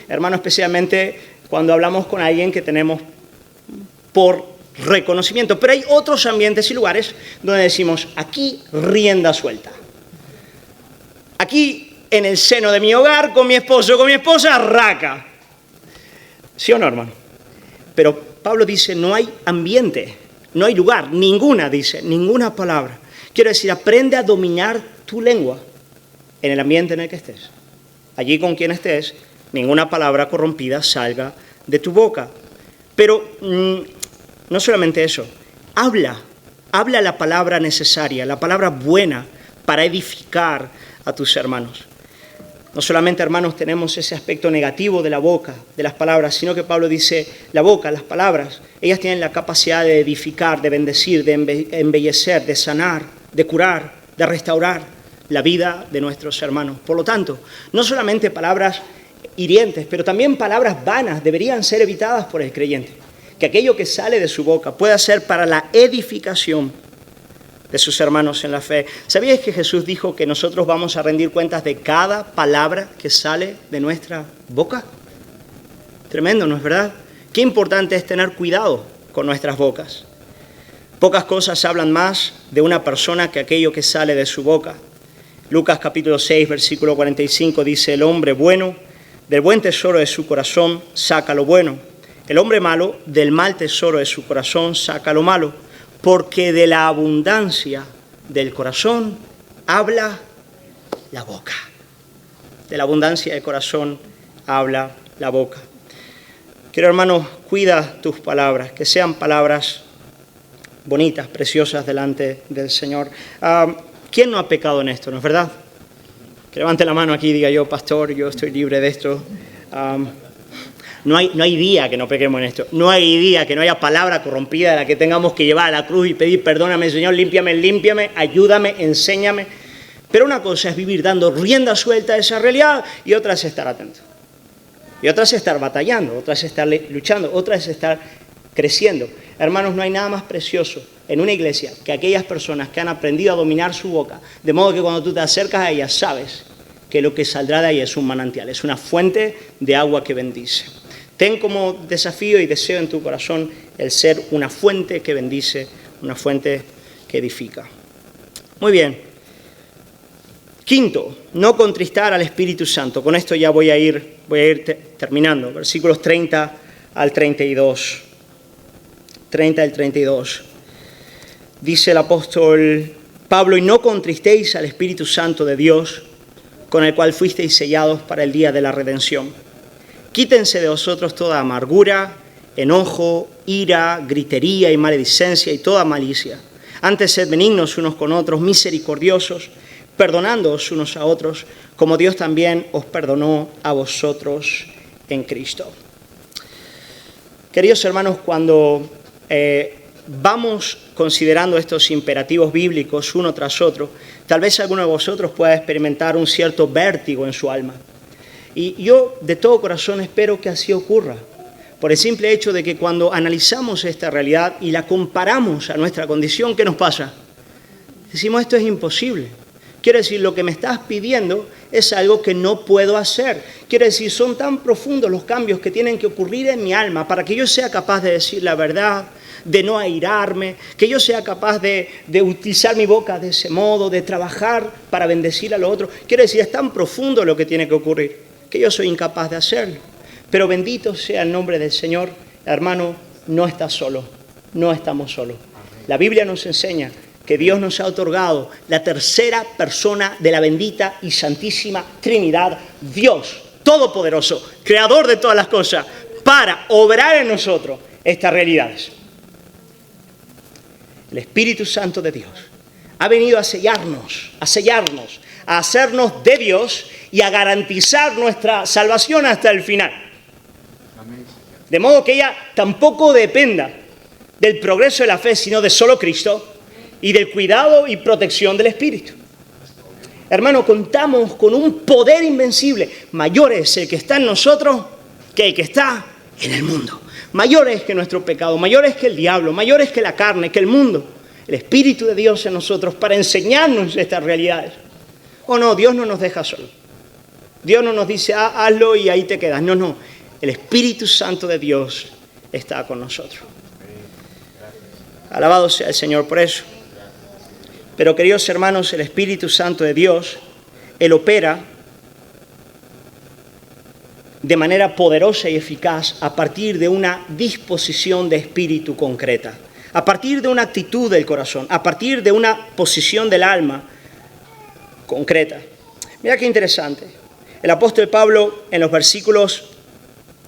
S1: Hermano, especialmente cuando hablamos con alguien que tenemos por reconocimiento. Pero hay otros ambientes y lugares donde decimos, aquí rienda suelta. Aquí en el seno de mi hogar, con mi esposo, con mi esposa, raca. ¿Sí o no, hermano? Pero Pablo dice, no hay ambiente, no hay lugar, ninguna, dice, ninguna palabra. Quiero decir, aprende a dominar tu lengua en el ambiente en el que estés. Allí con quien estés, ninguna palabra corrompida salga de tu boca. Pero no solamente eso, habla la palabra necesaria, la palabra buena para edificar a tus hermanos. No solamente, hermanos, tenemos ese aspecto negativo de la boca, de las palabras, sino que Pablo dice, la boca, las palabras, ellas tienen la capacidad de edificar, de bendecir, de embellecer, de sanar, de curar, de restaurar la vida de nuestros hermanos. Por lo tanto, no solamente palabras hirientes, pero también palabras vanas deberían ser evitadas por el creyente. Que aquello que sale de su boca pueda ser para la edificación de sus hermanos en la fe. ¿Sabíais que Jesús dijo que nosotros vamos a rendir cuentas de cada palabra que sale de nuestra boca? Tremendo, ¿no es verdad? Qué importante es tener cuidado con nuestras bocas. Pocas cosas hablan más de una persona que aquello que sale de su boca. Lucas capítulo 6, versículo 45 dice, el hombre bueno, del buen tesoro de su corazón, saca lo bueno. El hombre malo, del mal tesoro de su corazón, saca lo malo. Porque de la abundancia del corazón habla la boca. De la abundancia del corazón habla la boca. Querido hermano, cuida tus palabras, que sean palabras bonitas, preciosas delante del Señor. ¿Quién no ha pecado en esto, no es verdad? Que levante la mano aquí y diga yo, pastor, yo estoy libre de esto. No hay día que no pequemos en esto. No hay día que no haya palabra corrompida de la que tengamos que llevar a la cruz y pedir perdóname, Señor, límpiame, ayúdame, enséñame. Pero una cosa es vivir dando rienda suelta a esa realidad y otra es estar atento. Y otra es estar batallando, otra es estar luchando, otra es estar creciendo. Hermanos, no hay nada más precioso en una iglesia que aquellas personas que han aprendido a dominar su boca, de modo que cuando tú te acercas a ellas sabes que lo que saldrá de ahí es un manantial, es una fuente de agua que bendice. Ten como desafío y deseo en tu corazón el ser una fuente que bendice, una fuente que edifica. Muy bien. Quinto, no contristar al Espíritu Santo. Con esto ya voy a ir terminando. Versículos 30 al 32. 30 al 32. Dice el apóstol Pablo, y no contristéis al Espíritu Santo de Dios, con el cual fuisteis sellados para el día de la redención. Quítense de vosotros toda amargura, enojo, ira, gritería y maledicencia y toda malicia. Antes sed benignos unos con otros, misericordiosos, perdonándoos unos a otros, como Dios también os perdonó a vosotros en Cristo. Queridos hermanos, cuando vamos considerando estos imperativos bíblicos uno tras otro, tal vez alguno de vosotros pueda experimentar un cierto vértigo en su alma. Y yo de todo corazón espero que así ocurra, por el simple hecho de que cuando analizamos esta realidad y la comparamos a nuestra condición, ¿qué nos pasa? Decimos, esto es imposible. Quiero decir, lo que me estás pidiendo es algo que no puedo hacer. Quiero decir, son tan profundos los cambios que tienen que ocurrir en mi alma para que yo sea capaz de decir la verdad, de no airarme, que yo sea capaz de utilizar mi boca de ese modo, de trabajar para bendecir a los otros. Quiero decir, es tan profundo lo que tiene que ocurrir que yo soy incapaz de hacerlo. Pero bendito sea el nombre del Señor. Hermano, no estás solo, no estamos solos. La Biblia nos enseña que Dios nos ha otorgado la tercera persona de la bendita y santísima Trinidad, Dios Todopoderoso, Creador de todas las cosas, para obrar en nosotros estas realidades. El Espíritu Santo de Dios ha venido a sellarnos, a hacernos de Dios y a garantizar nuestra salvación hasta el final. De modo que ella tampoco dependa del progreso de la fe, sino de solo Cristo y del cuidado y protección del Espíritu. Hermano, contamos con un poder invencible. Mayor es el que está en nosotros que el que está en el mundo. Mayor es que nuestro pecado, mayor es que el diablo, mayor es que la carne, que el mundo. El Espíritu de Dios en nosotros para enseñarnos estas realidades. Oh no, Dios no nos deja solos. Dios no nos dice, hazlo y ahí te quedas. No. El Espíritu Santo de Dios está con nosotros. Alabado sea el Señor por eso. Pero queridos hermanos, el Espíritu Santo de Dios, Él opera de manera poderosa y eficaz a partir de una disposición de espíritu concreta, a partir de una actitud del corazón, a partir de una posición del alma concreta. Mira qué interesante. El apóstol Pablo en los versículos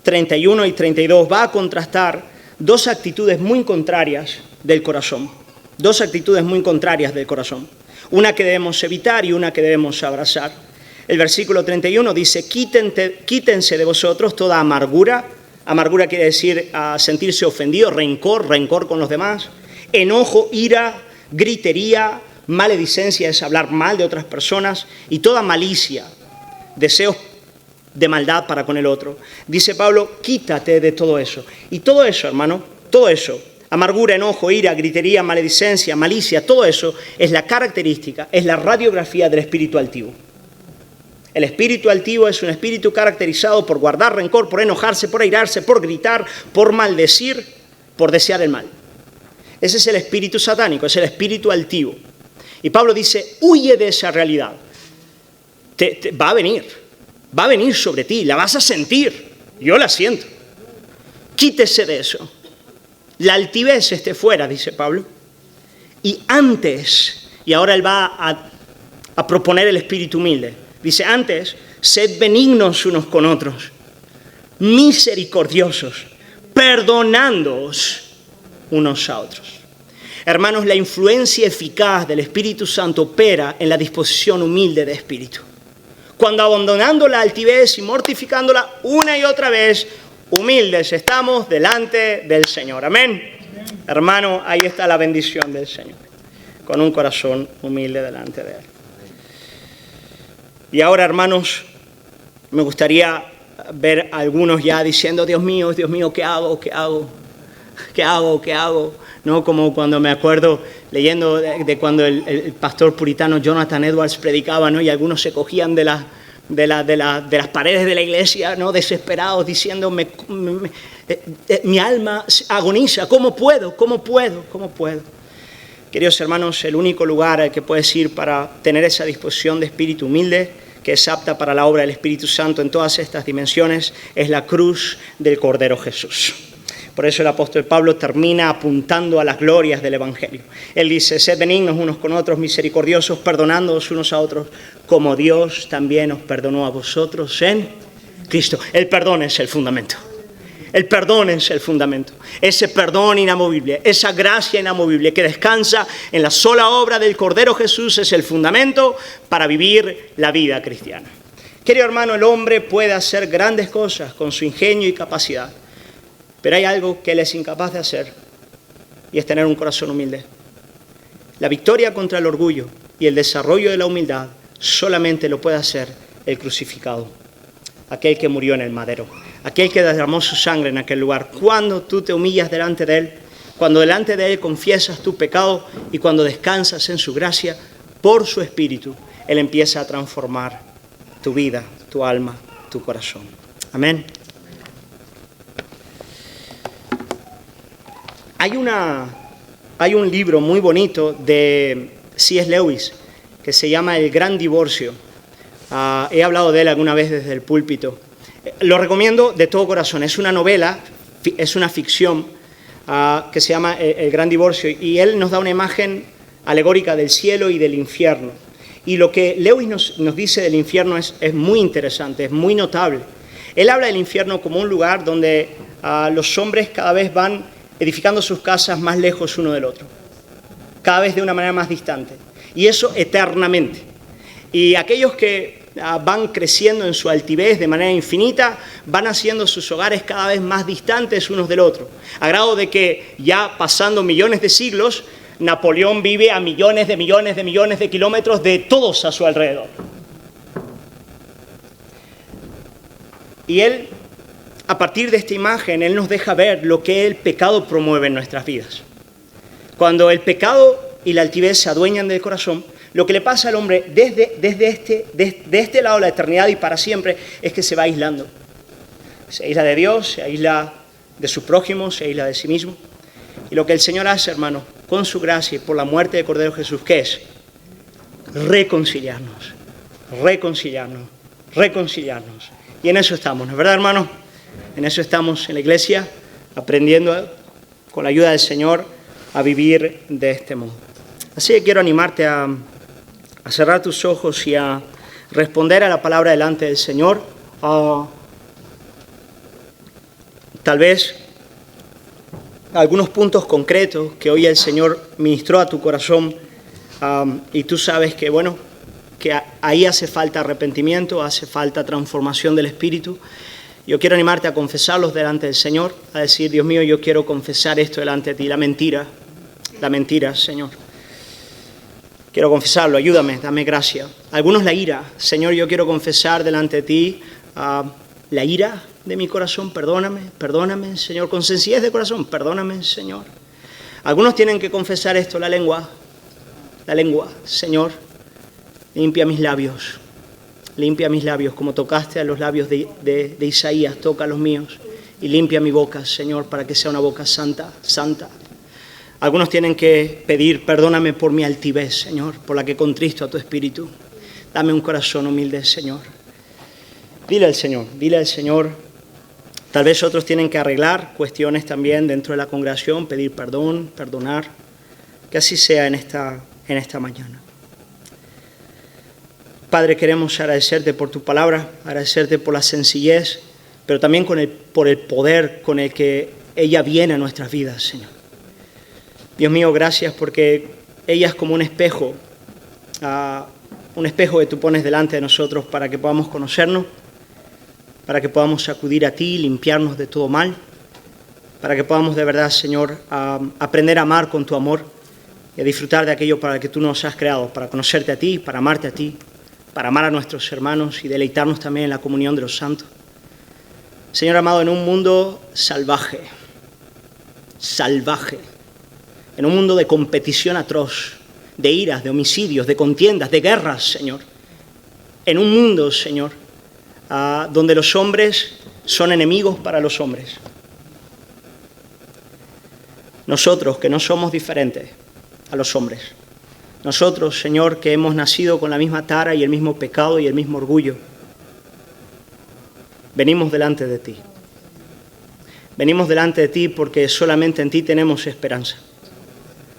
S1: 31 y 32 va a contrastar dos actitudes muy contrarias del corazón. Dos actitudes muy contrarias del corazón. Una que debemos evitar y una que debemos abrazar. El versículo 31 dice, quítense de vosotros toda amargura. Amargura quiere decir sentirse ofendido, rencor con los demás. Enojo, ira, gritería, maledicencia es hablar mal de otras personas y toda malicia, deseos de maldad para con el otro. Dice Pablo, quítate de todo eso. Y todo eso, hermano, todo eso, amargura, enojo, ira, gritería, maledicencia, malicia, todo eso es la característica, es la radiografía del espíritu altivo. El espíritu altivo es un espíritu caracterizado por guardar rencor, por enojarse, por airarse, por gritar, por maldecir, por desear el mal. Ese es el espíritu satánico, es el espíritu altivo. Y Pablo dice, huye de esa realidad. Va a venir sobre ti, la vas a sentir. Yo la siento. Quítese de eso. La altivez esté fuera, dice Pablo. Y antes, y ahora él va a proponer el espíritu humilde. Dice, antes, sed benignos unos con otros, misericordiosos, perdonándoos unos a otros. Hermanos, la influencia eficaz del Espíritu Santo opera en la disposición humilde de espíritu. Cuando abandonando la altivez y mortificándola una y otra vez, humildes estamos delante del Señor. Amén. Hermano, ahí está la bendición del Señor, con un corazón humilde delante de Él. Y ahora, hermanos, me gustaría ver a algunos ya diciendo, Dios mío, ¿qué hago? ¿Qué hago? ¿No? Como cuando me acuerdo leyendo de cuando el pastor puritano Jonathan Edwards predicaba, ¿no? Y algunos se cogían de las paredes de la iglesia, ¿no? Desesperados, diciendo, mi alma agoniza, ¿cómo puedo? Queridos hermanos, el único lugar al que puedes ir para tener esa disposición de espíritu humilde, que es apta para la obra del Espíritu Santo en todas estas dimensiones, es la cruz del Cordero Jesús. Por eso el apóstol Pablo termina apuntando a las glorias del Evangelio. Él dice, sed benignos unos con otros, misericordiosos, perdonándoos unos a otros, como Dios también os perdonó a vosotros en Cristo. El perdón es el fundamento. El perdón es el fundamento. Ese perdón inamovible, esa gracia inamovible que descansa en la sola obra del Cordero Jesús es el fundamento para vivir la vida cristiana. Querido hermano, el hombre puede hacer grandes cosas con su ingenio y capacidad, pero hay algo que él es incapaz de hacer y es tener un corazón humilde. La victoria contra el orgullo y el desarrollo de la humildad solamente lo puede hacer el crucificado, aquel que murió en el madero. Aquel que derramó su sangre en aquel lugar. Cuando tú te humillas delante de Él, cuando delante de Él confiesas tu pecado y cuando descansas en su gracia, por su Espíritu, Él empieza a transformar tu vida, tu alma, tu corazón. Amén. Hay un libro muy bonito de C.S. Lewis que se llama El Gran Divorcio. He hablado de él alguna vez desde el púlpito. Lo recomiendo de todo corazón. Es una novela, es una ficción que se llama El Gran Divorcio y él nos da una imagen alegórica del cielo y del infierno. Y lo que Lewis nos dice del infierno es muy interesante, es muy notable. Él habla del infierno como un lugar donde los hombres cada vez van edificando sus casas más lejos uno del otro, cada vez de una manera más distante. Y eso eternamente. Y aquellos que van creciendo en su altivez de manera infinita, van haciendo sus hogares cada vez más distantes unos del otro, a grado de que ya pasando millones de siglos, Napoleón vive a millones de kilómetros de todos a su alrededor. Y él, a partir de esta imagen, él nos deja ver lo que el pecado promueve en nuestras vidas. Cuando el pecado y la altivez se adueñan del corazón, lo que le pasa al hombre desde este lado de la eternidad y para siempre es que se va aislando. Se aísla de Dios, se aísla de su prójimo, se aísla de sí mismo. Y lo que el Señor hace, hermano, con su gracia y por la muerte de Cordero Jesús, ¿qué es? Reconciliarnos. Y en eso estamos, ¿no es verdad, hermano? En eso estamos en la iglesia, aprendiendo con la ayuda del Señor a vivir de este modo. Así que quiero animarte a cerrar tus ojos y a responder a la palabra delante del Señor. Tal vez algunos puntos concretos que hoy el Señor ministró a tu corazón y tú sabes que, bueno, que ahí hace falta arrepentimiento, hace falta transformación del espíritu. Yo quiero animarte a confesarlos delante del Señor, a decir, Dios mío, yo quiero confesar esto delante de ti, la mentira, Señor. Quiero confesarlo, ayúdame, dame gracia. Algunos la ira, Señor, yo quiero confesar delante de ti la ira de mi corazón, perdóname, Señor, con sencillez de corazón, perdóname, Señor. Algunos tienen que confesar esto, la lengua, Señor, limpia mis labios, como tocaste a los labios de Isaías, toca los míos y limpia mi boca, Señor, para que sea una boca santa. Algunos tienen que pedir, perdóname por mi altivez, Señor, por la que contristo a tu espíritu. Dame un corazón humilde, Señor. Dile al Señor. Tal vez otros tienen que arreglar cuestiones también dentro de la congregación, pedir perdón, perdonar. Que así sea en esta mañana. Padre, queremos agradecerte por tu palabra, agradecerte por la sencillez, pero también por el poder con el que ella viene a nuestras vidas, Señor. Dios mío, gracias porque ella es como un espejo que tú pones delante de nosotros para que podamos conocernos, para que podamos acudir a ti, limpiarnos de todo mal, para que podamos de verdad, Señor, aprender a amar con tu amor y a disfrutar de aquello para que tú nos has creado, para conocerte a ti, para amarte a ti, para amar a nuestros hermanos y deleitarnos también en la comunión de los santos. Señor amado, en un mundo salvaje, en un mundo de competición atroz, de iras, de homicidios, de contiendas, de guerras, Señor, en un mundo, Señor, donde los hombres son enemigos para los hombres. Nosotros, que no somos diferentes a los hombres, nosotros, Señor, que hemos nacido con la misma tara y el mismo pecado y el mismo orgullo, venimos delante de ti. Venimos delante de ti porque solamente en ti tenemos esperanza.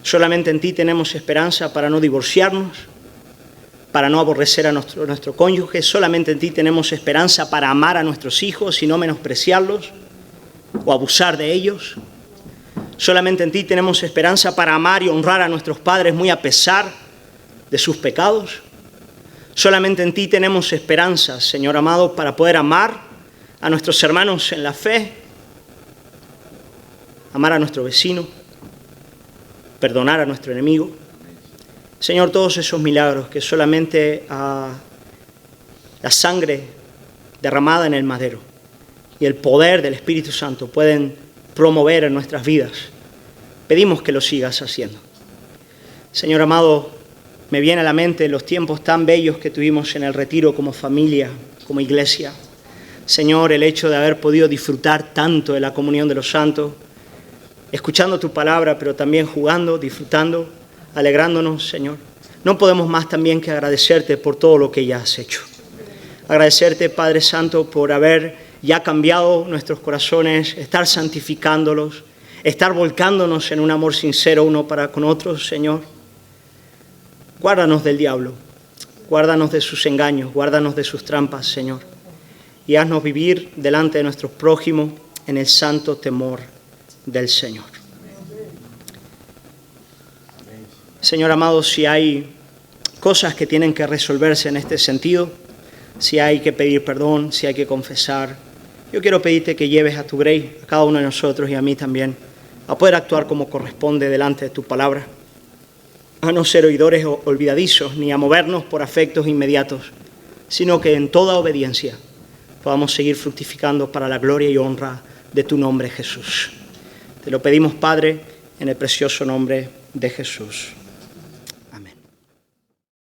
S1: Solamente en ti tenemos esperanza para no divorciarnos, para no aborrecer a nuestro cónyuge. Solamente en ti tenemos esperanza para amar a nuestros hijos y no menospreciarlos o abusar de ellos. Solamente en ti tenemos esperanza para amar y honrar a nuestros padres muy a pesar de sus pecados. Solamente en ti tenemos esperanza, Señor amado, para poder amar a nuestros hermanos en la fe, amar a nuestro vecino, perdonar a nuestro enemigo. Señor, todos esos milagros que solamente la sangre derramada en el madero y el poder del Espíritu Santo pueden promover en nuestras vidas. Pedimos que lo sigas haciendo. Señor amado, me viene a la mente los tiempos tan bellos que tuvimos en el retiro como familia, como iglesia. Señor, el hecho de haber podido disfrutar tanto de la comunión de los santos, escuchando tu palabra, pero también jugando, disfrutando, alegrándonos, Señor. No podemos más también que agradecerte por todo lo que ya has hecho. Agradecerte, Padre Santo, por haber ya cambiado nuestros corazones, estar santificándolos, estar volcándonos en un amor sincero uno para con otros, Señor. Guárdanos del diablo, guárdanos de sus engaños, guárdanos de sus trampas, Señor. Y haznos vivir delante de nuestros prójimos en el santo temor del Señor. Señor amado, si hay cosas que tienen que resolverse en este sentido, si hay que pedir perdón, si hay que confesar, yo quiero pedirte que lleves a tu grey, a cada uno de nosotros y a mí también, a poder actuar como corresponde delante de tu palabra, a no ser oidores olvidadizos, ni a movernos por afectos inmediatos, sino que en toda obediencia podamos seguir fructificando para la gloria y honra de tu nombre, Jesús. Te lo pedimos, Padre, en el precioso nombre de Jesús.